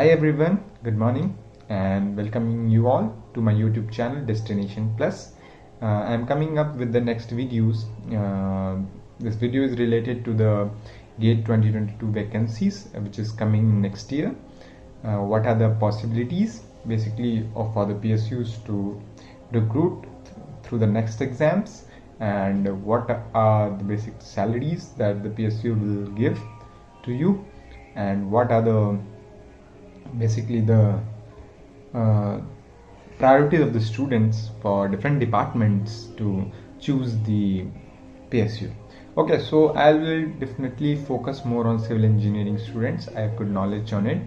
Hi everyone, good morning and welcoming you all to my YouTube channel Destination Plus. I'm coming up with the next videos. This video is related to the GATE 2022 vacancies which is coming next year. What are the possibilities basically for the PSUs to recruit through the next exams, and what are the basic salaries that the PSU will give to you, and what are the basically the priorities of the students for different departments to choose the PSU. Okay, so I will definitely focus more on civil engineering students. I have good knowledge on it,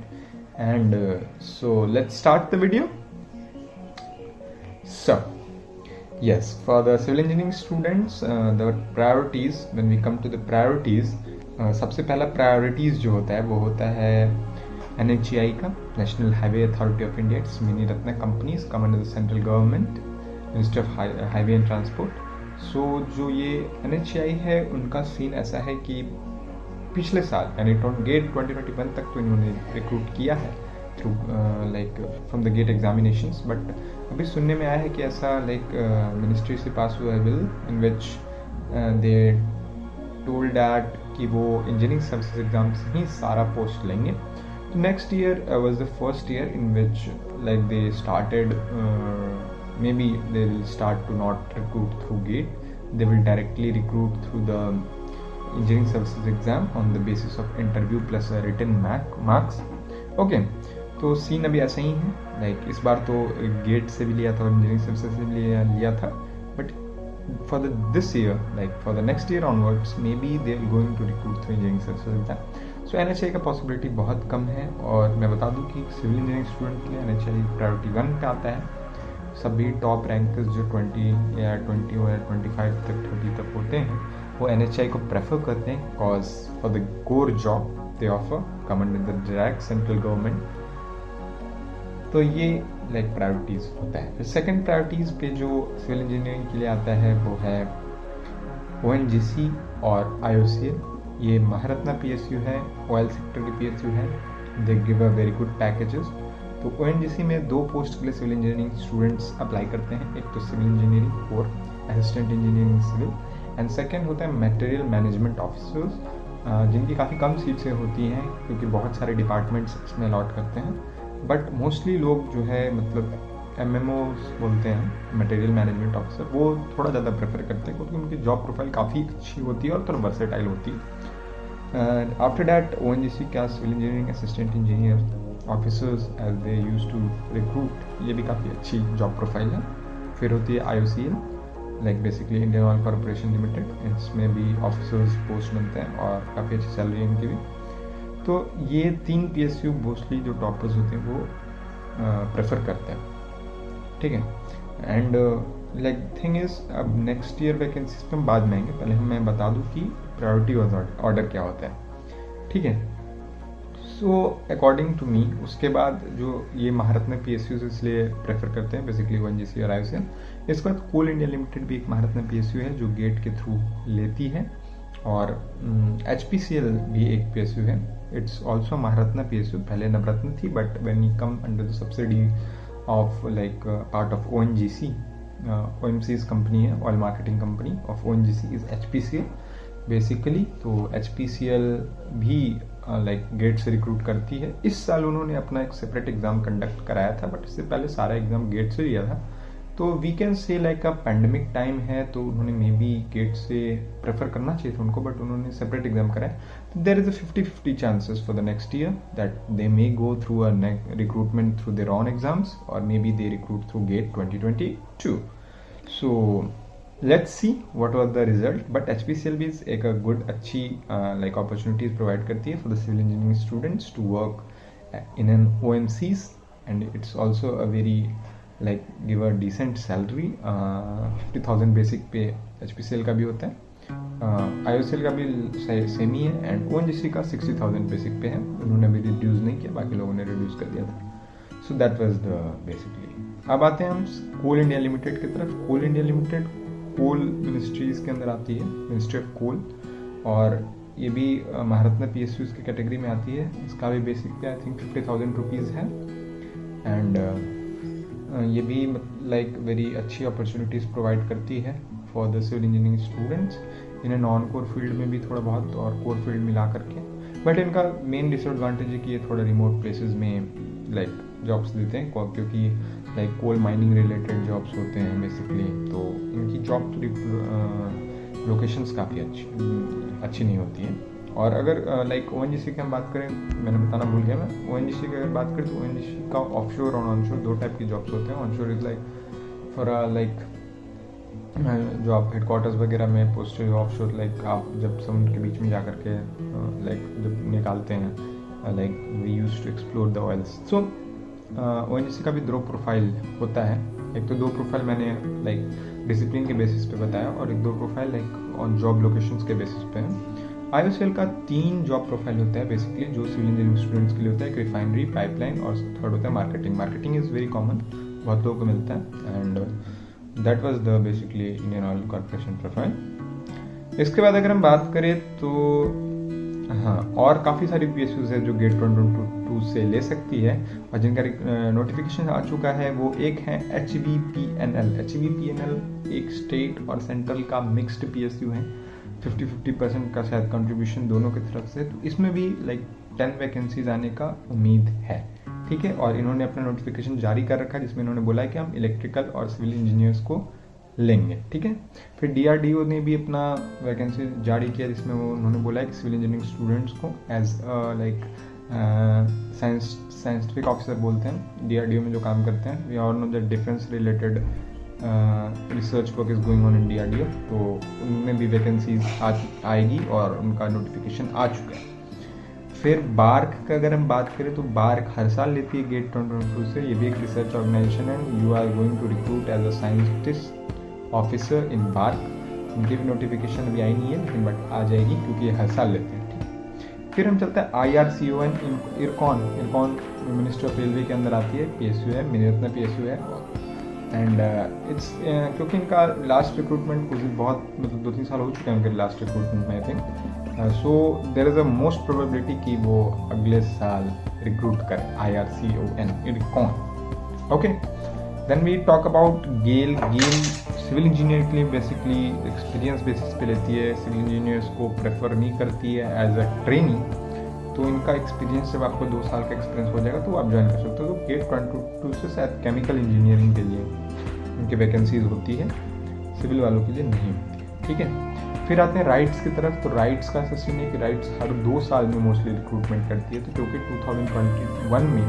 and so let's start the video. So yes, for the civil engineering students, the priorities, when we come to the priorities, सबसे पहला priorities जो होता है वो होता है NHAI का, national highway authority of India. It's mini ratna companies come under the central government, ministry of highway and transport. So जो ये NHAI है उनका सीन ऐसा है कि पिछले साल यानी गेट 2021 तक तो इन्होंने रिक्रूट किया है through like from the GATE examinations, but अभी सुनने में आया है कि ऐसा लाइक मिनिस्ट्री से पास हुआ है bill in which they told that कि वो इंजीनियरिंग सर्विसेज एग्जाम से ही सारा पोस्ट लेंगे. Next year was the first year in which like they started maybe they will start to not recruit through GATE. They will directly recruit through the engineering services exam on the basis of interview plus a written marks. Okay, तो scene अभी ऐसा ही है. Like इस बार तो gate से भी लिया था और इंजीनियरिंग सर्विसेज से भी लिया था, but for this year, like for the next year onwards, maybe they are going to recruit through engineering services exam. So NHAI का पॉसिबिलिटी बहुत कम है. और मैं बता दूं कि सिविल इंजीनियरिंग स्टूडेंट के लिए NHAI प्रायोरिटी 1 पे आता है. सभी टॉप रैंकर्स जो 20 या 25 तक 30 तक होते हैं वो NHAI को प्रेफर करते हैं, because for the core job they offer come under the direct central government. तो ये लाइक प्रायोरिटीज़ होता है. फिर सेकंड प्रायोरिटीज़ पे जो सिविल इंजीनियरिंग के लिए आता है वो है ONGC और IOCL. ये महारत्ना PSU है, ऑयल सेक्टर की PSU है. They give a very good packages. तो ONGC में 2 पोस्ट के लिए सिविल इंजीनियरिंग स्टूडेंट्स अप्लाई करते हैं. एक तो सिविल इंजीनियरिंग और assistant engineering civil, and second होता है मटेरियल मैनेजमेंट ऑफिसर्स, जिनकी काफ़ी कम सीट्स होती हैं क्योंकि बहुत सारे डिपार्टमेंट्स इसमें अलॉट करते हैं. बट मोस्टली लोग जो है मतलब MMOs बोलते हैं, मटेरियल मैनेजमेंट ऑफिसर, वो थोड़ा ज़्यादा प्रेफर करते हैं क्योंकि उनकी जॉब प्रोफाइल काफ़ी अच्छी होती है और थोड़ा वर्सेटाइल होती है. आफ्टर दैट ONGC का civil engineering assistant engineer officers as they use to recruit, ये भी काफ़ी अच्छी जॉब प्रोफाइल है. फिर होती है IOCL, like basically Indian oil corporation limited. इसमें भी ऑफिसर्स पोस्ट बनते हैं और काफ़ी अच्छी सैलरी है इनकी भी. तो ये 3 PSU मोस्टली जो टॉपर्स होते हैं वो प्रेफर करते हैं. ठीक है. एंड लाइक थिंग इज, अब नेक्स्ट ईयर वैकेंसीज पे हम बाद में आएंगे. पहले मैं बता दूं कि प्रायोरिटी ऑर्डर क्या होता है. ठीक है. सो अकॉर्डिंग टू मी उसके बाद जो ये महारत्ना PSU इसलिए प्रेफर करते हैं बेसिकली ONGC और IOCL. इसके बाद कोल इंडिया लिमिटेड भी एक महारत्ना PSU है जो गेट के थ्रू लेती है, और HPCL भी एक PSU है. It's also Maharatna PSU. पहले नवरत्न थी, but when you come under the subsidy of like part of ONGC, OMC's company है, oil marketing company of ONGC is HPCL basically. तो HPCL भी लाइक गेट से रिक्रूट करती है. इस साल उन्होंने अपना एक सेपरेट एग्जाम कंडक्ट कराया था, बट इससे पहले सारा एग्जाम गेट से लिया था. तो we can say like a pandemic time है तो उन्होंने मे बी गेट से प्रेफर करना चाहिए था उनको, बट उन्होंने सेपरेट एग्जाम कराया. There is a 50-50 chances for the next year that they may go through a recruitment through their own exams, और maybe they recruit through GATE 2022. So let's see what was the result. But HPCL भी एक good अच्छी like opportunities provide करती है for the civil engineering students to work in an OMCs, and it's also a very like give a decent salary. 50,000 basic pay HPCL का भी होता है, IOCL का भी सेम ही है, एंड ONGC का 60,000 बेसिक पे है. उन्होंने अभी रिड्यूस नहीं किया, बाकी लोगों ने रिड्यूस कर दिया था. So that was the basically. अब आते हैं हम कोल इंडिया लिमिटेड की तरफ. कोल इंडिया लिमिटेड कोल मिनिस्ट्रीज के अंदर आती है, मिनिस्ट्री ऑफ कोल, और ये भी महारत्न PSUs की कैटेगरी में आती है। इसका भी basic pay I think 50,000 rupees है। एंड ये भी लाइक वेरी अच्छी अपॉर्चुनिटीज़ प्रोवाइड करती है for the civil engineering students इन्हें नॉन कोर फील्ड में भी थोड़ा बहुत और कोर फील्ड मिला करके। बट इनका मेन डिसएडवांटेज है कि ये थोड़ा रिमोट प्लेसेस में लाइक जॉब्स देते हैं, क्योंकि like coal mining related jobs होते हैं बेसिकली। तो इनकी जॉब लोकेशंस काफ़ी अच्छी नहीं होती है। और अगर लाइक ONGC की हम बात करें, मैंने बताना भूल गया मैं, ONGC की अगर बात करें तो ONGC का ऑफशोर और ऑनशोर दो टाइप की जॉब्स होते हैं। Onshore is like for like जो आप हेडक्वार्टर्स वगैरह में पोस्टेड, ऑफशोर लाइक आप जब समुद्र के बीच में जा कर के लाइक जब निकालते हैं, like we use to explore the oils. So ONGC का भी दो प्रोफाइल होता है। एक तो दो प्रोफाइल मैंने लाइक डिसिप्लिन के बेसिस पे बताया, और एक दो profile like on job locations के बेसिस पे है। IOCL का 3 जॉब प्रोफाइल होता है बेसिकली, जो सिविल इंजीनियरिंग स्टूडेंट्स के लिए होता है। एक रिफाइनरी, पाइपलाइन, और थर्ड होता है marketing. Marketing is very common, बहुत लोगों को मिलता है। And that was the basically Indian oil corporation profile. इसके बाद अगर हम बात करें तो हाँ, और काफ़ी सारी PSUs है जो गेट 2022 से ले सकती है, और जिनका नोटिफिकेशन आ चुका है। वो एक है HVPNL। HVPNL एक स्टेट और सेंट्रल का मिक्स्ड PSU है। 50-50% का शायद कंट्रीब्यूशन दोनों की तरफ से। तो इसमें भी लाइक 10 वैकेंसीज आने का उम्मीद है, ठीक है। और इन्होंने अपना नोटिफिकेशन जारी कर रखा है, जिसमें इन्होंने बोला है कि हम इलेक्ट्रिकल और सिविल इंजीनियर्स को लेंगे, ठीक है। फिर DRDO ने भी अपना वैकेंसी जारी किया, जिसमें वो उन्होंने बोला है कि सिविल इंजीनियरिंग स्टूडेंट्स को एज लाइक साइंटिफिक ऑफिसर बोलते हैं DRDO में जो काम करते हैं। We all know that defence related research work is going on in DRDO। तो उनमें भी वैकेंसीज आएगी और उनका नोटिफिकेशन आ चुका है। फिर बार्क का अगर हम बात करें तो बार्क हर साल लेती है गेट 2022 से। ये भी एक रिसर्च ऑर्गेनाइजेशन है। You are going to recruit as a scientist officer in BARC. उनकी भी नोटिफिकेशन अभी आई नहीं है, लेकिन बट आ जाएगी क्योंकि ये हर साल लेते हैं, ठीक। फिर हम चलते हैं IRCON IRCON ministry of railway के अंदर आती है। PSU है, मिनीरत्न PSU है। एंड इट्स क्योंकि इनका लास्ट रिक्रूटमेंट कुछ बहुत मतलब 2-3 साल हो चुके हैं उनके लास्ट रिक्रूटमेंट में I think. So there is a most probability कि वो अगले साल रिक्रूट कर IRCON IRCON, okay. Then we talk about GAIL civil engineer के लिए बेसिकली एक्सपीरियंस बेसिस पे लेती है। सिविल इंजीनियर्स को प्रेफर नहीं करती है एज अ ट्रेनी। तो इनका एक्सपीरियंस जब आपको 2 साल का एक्सपीरियंस हो जाएगा तो आप ज्वाइन कर सकते हो। तो गेट 2022 से शायद केमिकल इंजीनियरिंग के लिए इनकी वैकेंसीज होती है, सिविल वालों के लिए नहीं होती है, ठीक है। फिर आते हैं राइट्स की तरफ। तो राइट्स का ऐसा सीन है कि राइट्स हर 2 साल में मोस्टली रिक्रूटमेंट करती है। तो क्योंकि 2021 में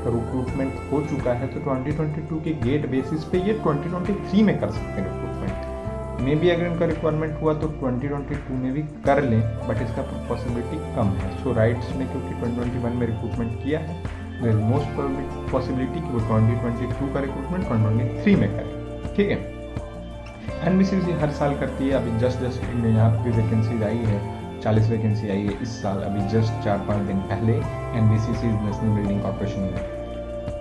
रिक्रूटमेंट हो चुका है, तो 2022 के गेट बेसिस पे ये 2023 में कर सकते हैं रिक्रूटमेंट। मे भी अगर इनका रिक्वायरमेंट हुआ तो 2022 में भी कर लें, बट इसका पॉसिबिलिटी कम है। सो राइट्स ने क्योंकि 2021 में रिक्रूटमेंट किया है, देयर इज मोस्ट पॉसिबिलिटी कि वो 2022 का रिक्रूटमेंट 2023 में करें, ठीक है। NBCC हर साल करती है। अभी जस्ट यहाँ पे वैकेंसीज आई है, 40 वैकेंसी आई है इस साल। अभी जस्ट 4-5 दिन पहले NBCC national building corporation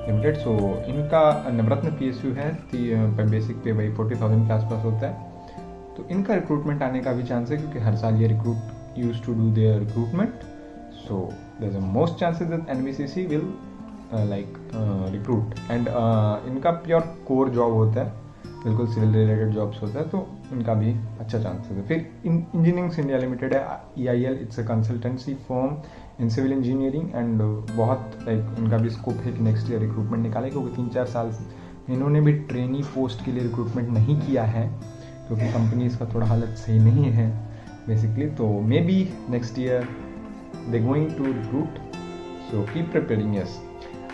limited. So इनका नवरत्न PSU है, बेसिक पे वही 40,000 के आसपास होता है। तो इनका रिक्रूटमेंट आने का भी चांस है, क्योंकि हर साल ये recruit use to do their recruitment. So there is a most chances that NBCC will like recruit. And इनका प्योर कोर जॉब होता है, बिल्कुल सिविल रिलेटेड जॉब्स होता है, तो इनका भी अच्छा चांसेस है। फिर इंजीनियरिंग इंडिया लिमिटेड है, EIL। It's a consultancy firm in civil engineering. And बहुत लाइक इनका भी स्कोप है कि नेक्स्ट ईयर रिक्रूटमेंट निकाले, क्योंकि 3-4 साल से इन्होंने भी ट्रेनी पोस्ट के लिए रिक्रूटमेंट नहीं किया है, क्योंकि कंपनीज का थोड़ा हालत सही नहीं है बेसिकली। तो may be next year they going to recruit, so keep preparing. Yes,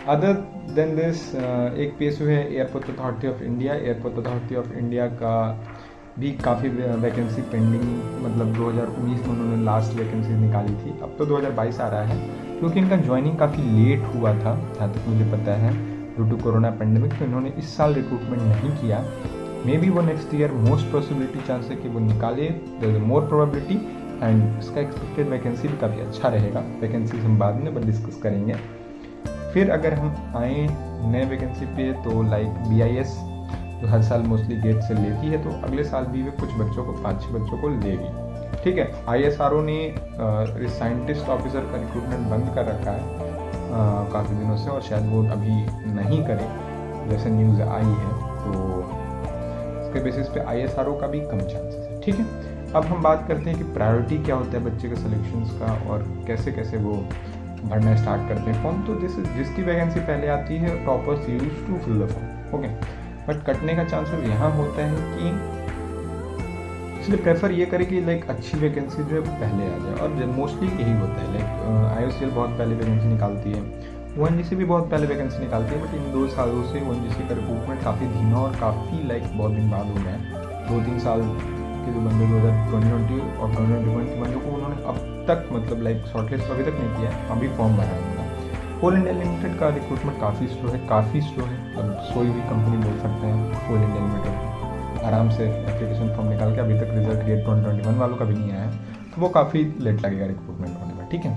other than this एक PSU है airport authority of India. Airport authority of India का भी काफ़ी वैकेंसी पेंडिंग, मतलब 2019 में उन्होंने लास्ट वैकेंसी निकाली थी। अब तो 2022 आ रहा है, क्योंकि इनका ज्वाइनिंग काफ़ी लेट हुआ था जहाँ तक मुझे पता है, ड्यू टू कोरोना पेंडेमिक। तो इन्होंने इस साल रिक्रूटमेंट नहीं किया। मे बी वो next year most possibility chance है कि वो निकाले, there is more probability. And इसका एक्सपेक्टेड वैकेंसी भी काफ़ी अच्छा रहेगा। वैकेंसी हम बाद में डिस्कस करेंगे। फिर अगर हम आए नए वैकेंसी पे, तो लाइक BIS जो हर साल मोस्टली गेट से लेती है, तो अगले साल भी वे कुछ बच्चों को 5-6 बच्चों को लेगी। ठीक है। ISRO ने साइंटिस्ट ऑफिसर का रिक्रूटमेंट बंद कर रखा है काफ़ी दिनों से, और शायद वो अभी नहीं करे जैसे न्यूज़ आई है, तो इसके बेसिस पे ISRO का भी कम चांसेस है। ठीक है, अब हम बात करते हैं कि प्रायोरिटी क्या होता है बच्चे के सिलेक्शंस का और कैसे कैसे वो भरना स्टार्ट करते हैं फॉर्म। तो जिसकी वैकेंसी पहले आती है toppers use to fill the form, okay. But कटने का चांसेस यहाँ होता है कि इसलिए प्रेफर ये करें कि लाइक अच्छी वैकेंसी जो है पहले आ जाए, और मोस्टली यही होता है। लाइक IOCL बहुत पहले वैकेंसी निकालती है, ONGC भी बहुत पहले वैकेंसी निकालती है, बट इन 2 सालों से ONGC का रिक्रूटमेंट काफ़ी धीमा और काफ़ी लाइक बहुत दिन बाद हो गया है। 2-3 साल के जो बंदे 2020 और 2021 के बंदों को उन्होंने अब तक मतलब लाइक शॉर्टलिस्ट अभी तक नहीं किया है, अभी फॉर्म भरा है उनका। कोल इंडिया लिमिटेड का रिक्रूटमेंट काफ़ी स्लो है, अब कोई भी कंपनी बोल सकते हैं कोल इंडिया लिमिटेड आराम से एप्लीकेशन फॉर्म निकाल के अभी तक रिजल्ट गेट 2021 वालों का भी नहीं आया है, तो वो काफ़ी लेट लगेगा रिक्रूटमेंट होने में। ठीक है,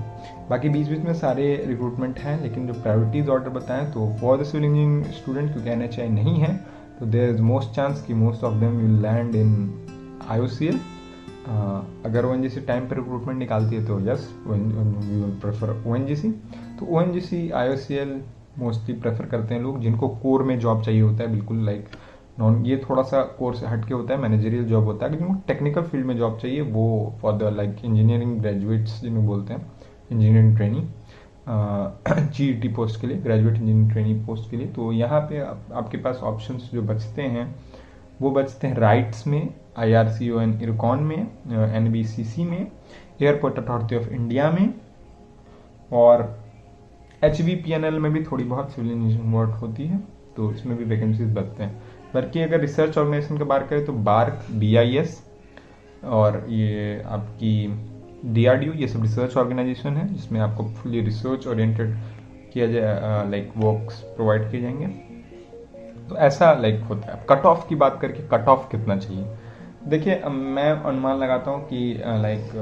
बाकी बीच बीच में सारे रिक्रूटमेंट हैं, लेकिन जो प्रायोरिटीज ऑर्डर बताएं तो for the civil engineering student, क्योंकि NHI नहीं है तो देयर इज मोस्ट चांस कि most of them will land in IOCL। अगर ONGC टाइम पर रिक्रूटमेंट निकालती है तो yes we will prefer ONGC। तो ONGC IOCL मोस्टली प्रेफर करते हैं लोग जिनको कोर में जॉब चाहिए होता है, बिल्कुल लाइक नॉन, ये थोड़ा सा कोर्स हट के होता है, मैनेजरियल जॉब होता है, जिनको टेक्निकल फील्ड में जॉब चाहिए वो for the like engineering graduates जिन्हें बोलते हैं, इंजीनियरिंग ट्रेनिंग GET पोस्ट के लिए, ग्रेजुएट इंजीनियरिंग ट्रेनिंग पोस्ट के लिए। तो यहाँ पे आपके पास ऑप्शंस जो बचते हैं वो बचते हैं राइट्स में, IRCON इरकॉन में, NBCC में, एयरपोर्ट अथॉरिटी ऑफ इंडिया में, और HBPNL में भी थोड़ी बहुत सिविल इंजीनियरिंग वर्क होती है, तो इसमें भी वैकेंसीज बचते हैं। बल्कि अगर रिसर्च ऑर्गेनाइजेशन की बात करें तो BARC, BIS और ये आपकी DRDO, ये सब रिसर्च ऑर्गेनाइजेशन है जिसमें आपको फुली रिसर्च ओरिएंटेड किया जाए, लाइक वर्क्स प्रोवाइड किए जाएंगे। तो ऐसा लाइक होता है। कट ऑफ की बात करके कट ऑफ कितना चाहिए, देखिए मैं अनुमान लगाता हूँ कि लाइक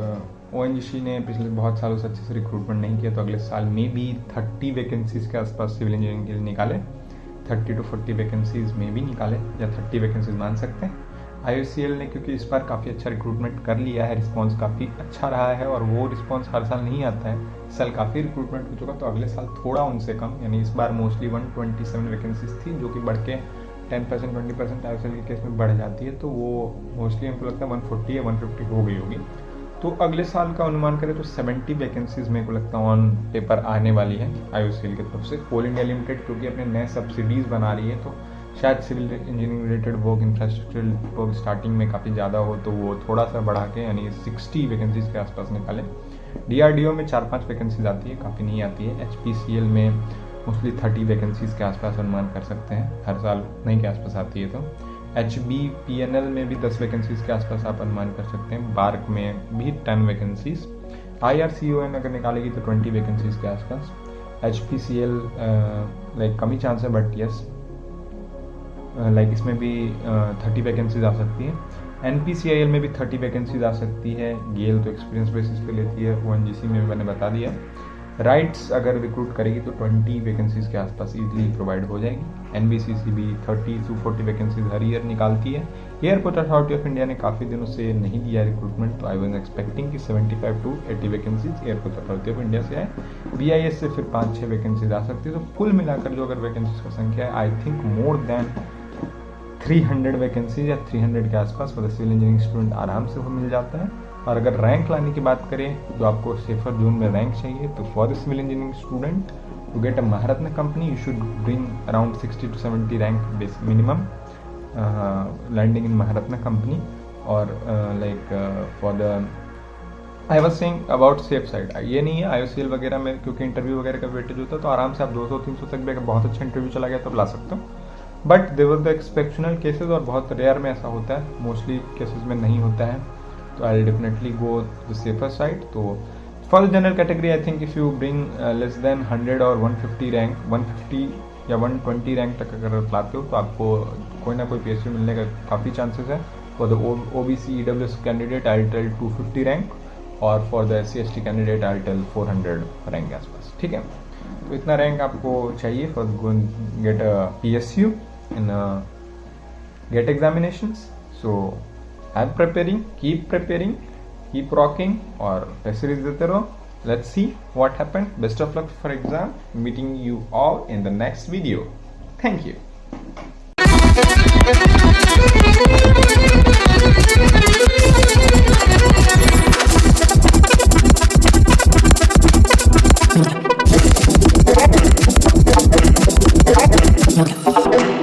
ONGC ने पिछले बहुत सालों से अच्छे से रिक्रूटमेंट नहीं किया, तो अगले साल में भी 30 वैकेंसीज के आसपास सिविल इंजीनियरिंग के लिए निकाले, 30 to 40 वैकेंसीज में भी निकाले, या 30 वैकेंसीज मान सकते हैं। IOCL ने क्योंकि इस बार काफ़ी अच्छा रिक्रूटमेंट कर लिया है, रिस्पांस काफ़ी अच्छा रहा है, और वो रिस्पांस हर साल नहीं आता है, इस साल काफ़ी रिक्रूटमेंट हो चुका, तो अगले साल थोड़ा उनसे कम, यानी इस बार मोस्टली 127 वैकेंसीज थी, जो कि बढ़ के 10% 20% IOCL के केस में बढ़ जाती है, तो वो मोस्टली हमको लगता है 140 या 150 हो गई होगी। तो अगले साल का अनुमान करें तो 70 वैकेंसीज मेरे को लगता है ऑन पेपर आने वाली है IOCL की तरफ से। कोल इंडिया लिमिटेड क्योंकि अपने नए सब्सिडीज बना रही है, तो शायद civil engineering related work, infrastructure work starting में काफ़ी ज़्यादा हो, तो वो थोड़ा सा बढ़ा के यानी 60 वैकेंसीज के आसपास निकाले। DRDO में 4-5 वैकेंसीज आती है, काफ़ी नहीं आती है। HPCL में मोस्टली 30 वैकेंसीज के आसपास अनुमान कर सकते हैं, हर साल नहीं के आसपास आती है। तो HBPNL में भी 10 वैकेंसीज के आसपास आप अनुमान कर सकते हैं। BARC में भी 10 वैकेंसीज। IRCON अगर निकालेगी तो 20 वैकेंसीज के आसपास। HPCL लाइक कम ही चांस है, बट यस लाइक इसमें भी 30 वैकेंसीज आ सकती है। NPCIL में भी 30 वैकेंसीज आ सकती है। गेल तो एक्सपीरियंस बेसिस पे लेती है, ONGC में मैंने बता दिया। राइट्स अगर रिक्रूट करेगी तो 20 वैकेंसीज के आसपास इजीली प्रोवाइड हो जाएगी। NBCC भी 30 to 40 वैकेंसीज हर ईयर निकालती है। एयरपोर्ट अथॉरिटी ऑफ इंडिया ने काफ़ी दिनों से नहीं दिया रिक्रूटमेंट, तो आई वाज एक्सपेक्टिंग कि 75 to 80 vacancies airport authority of India से आए। BIS से फिर 5-6 वैकेंसीज आ सकती है। तो कुल मिलाकर जो अगर वैकेंसीज का संख्या है, I think more than 300 vacancies या 300 के आसपास for the civil engineering student आराम से वो मिल जाता है। और अगर रैंक लाने की बात करें तो आपको सेफर जोन में रैंक चाहिए, तो for the civil engineering student to get a Maharatna company you should bring around 60 to 70 rank base minimum landing in Maharatna company. और like for the I was saying about safe side, ये नहीं है IOCL वगैरह में क्योंकि interview वगैरह का weightage होता है, तो आराम से आप 200-300 तक भी अगर बहुत अच्छा इंटरव्यू चला गया तब ला सकते हो। But there are the exceptional cases, और बहुत रेयर में ऐसा होता है, मोस्टली केसेस में नहीं होता है, तो I definitely go the safer side. तो for the general category I think if you bring less than 100 और 150 रैंक, 150 या 120 रैंक तक अगर लाते हो तो आपको कोई ना कोई PhD मिलने का काफ़ी चांसेस है। For the OBC EWS candidate I tell 250 rank, और for the SC ST candidate I tell 400 rank के आसपास। ठीक है, तो इतना रैंक आपको चाहिए for GATE a PSU in GATE examinations. So I'm preparing, keep preparing, keep rocking और टेस्ट सीरीज देते रहो. Let's see what happened. Best of luck for exam. Meeting you all in the next video. Thank you.